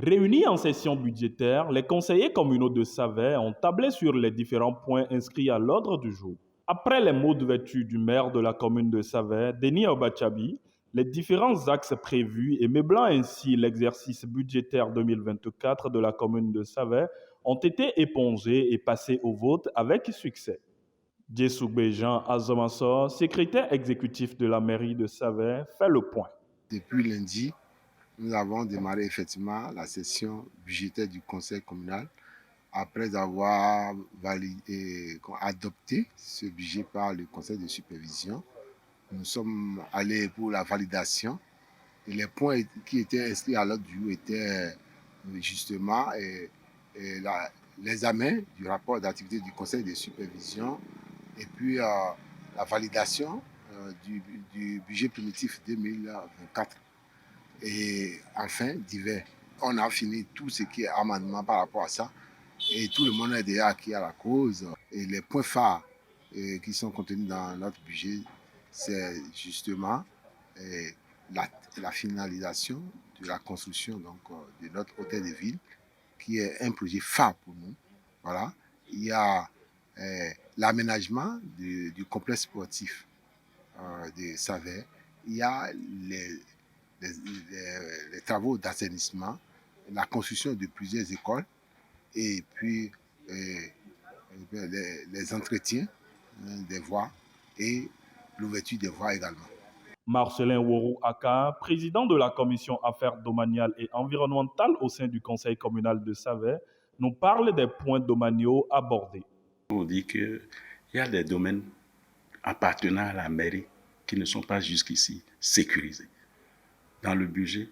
Réunis en session budgétaire, les conseillers communaux de Savaie ont tablé sur les différents points inscrits à l'ordre du jour. Après les mots d'ouverture du maire de la commune de Savaie, Denis Obachabi, les différents axes prévus et meublant ainsi l'exercice budgétaire 2024 de la commune de Savaie ont été épongés et passés au vote avec succès. Djessoubé Jean Azomassor, secrétaire exécutif de la mairie de Savaie, fait le point. Depuis lundi, nous avons démarré effectivement la session budgétaire du conseil communal après avoir adopté ce budget par le conseil de supervision. Nous sommes allés pour la validation et les points qui étaient inscrits à l'ordre du jour étaient justement l'examen du rapport d'activité du conseil de supervision et puis la validation du budget primitif 2024 et enfin divers. On a fini tout ce qui est amendement par rapport à ça et tout le monde est déjà acquis à la cause. Et les points phares qui sont contenus dans notre budget, c'est justement la finalisation de la construction de notre hôtel de ville, qui est un projet phare pour nous. Voilà. Il y a l'aménagement du complexe sportif de Savaie. Il y a les travaux d'assainissement, la construction de plusieurs écoles et puis les entretiens des voies et l'ouverture des voies également. Marcelin Worou Aka, président de la commission affaires domaniales et environnementales au sein du conseil communal de Savaie, nous parle des points domaniaux abordés. On dit qu'il y a des domaines appartenant à la mairie qui ne sont pas jusqu'ici sécurisés. Dans le budget,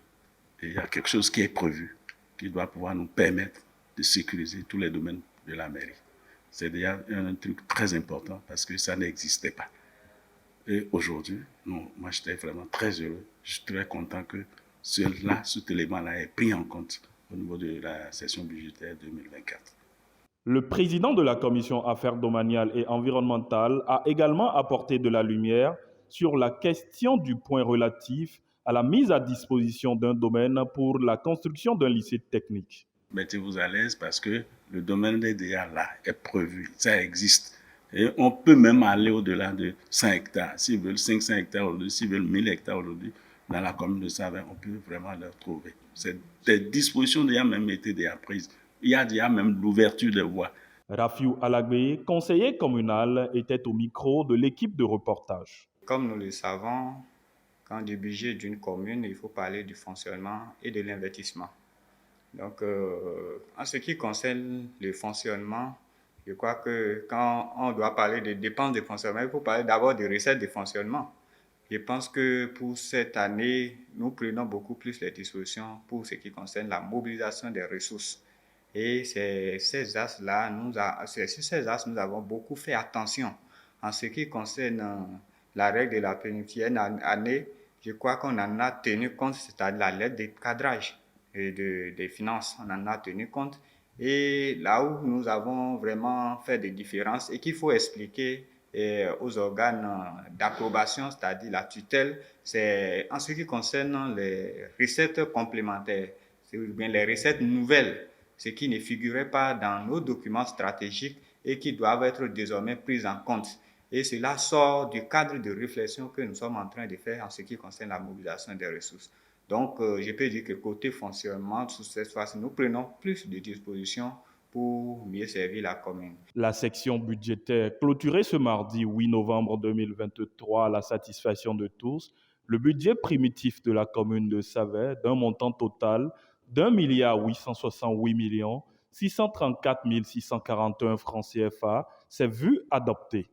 il y a quelque chose qui est prévu, qui doit pouvoir nous permettre de sécuriser tous les domaines de la mairie. C'est déjà un truc très important parce que ça n'existait pas. Et aujourd'hui, moi j'étais vraiment très heureux, je suis très content que cet élément-là est pris en compte au niveau de la session budgétaire 2024. Le président de la commission affaires domaniales et environnementales a également apporté de la lumière sur la question du point relatif à la mise à disposition d'un domaine pour la construction d'un lycée technique. Mettez-vous à l'aise parce que le domaine est déjà là, est prévu, ça existe. Et on peut même aller au-delà de 5 hectares. S'ils veulent 500 hectares aujourd'hui, s'ils veulent 1000 hectares aujourd'hui, dans la commune de Savaie, on peut vraiment les retrouver. Des dispositions déjà même été déjà prises. Il y a déjà même l'ouverture des voies. Rafiou Alagbe, conseiller communal, était au micro de l'équipe de reportage. Comme nous le savons, quand du budget d'une commune, il faut parler du fonctionnement et de l'investissement. Donc, en ce qui concerne le fonctionnement, je crois que quand on doit parler de dépenses de fonctionnement, il faut parler d'abord des recettes de fonctionnement. Je pense que pour cette année, nous prenons beaucoup plus les dispositions pour ce qui concerne la mobilisation des ressources. Et c'est ces axes-là, sur ces axes, nous avons beaucoup fait attention. En ce qui concerne la règle de la pénitentiaire année, je crois qu'on en a tenu compte, c'est-à-dire la lettre de cadrage des finances, on en a tenu compte. Et là où nous avons vraiment fait des différences et qu'il faut expliquer aux organes d'approbation, c'est-à-dire la tutelle, c'est en ce qui concerne les recettes complémentaires, c'est bien les recettes nouvelles, ce qui ne figurait pas dans nos documents stratégiques et qui doivent être désormais prises en compte. Et cela sort du cadre de réflexion que nous sommes en train de faire en ce qui concerne la mobilisation des ressources. Donc, je peux dire que côté fonctionnement, sous cette phase, nous prenons plus de dispositions pour mieux servir la commune. La section budgétaire clôturée ce mardi 8 novembre 2023 à la satisfaction de tous, le budget primitif de la commune de Savaie d'un montant total d'1,868 634 641 francs CFA s'est vu adopté.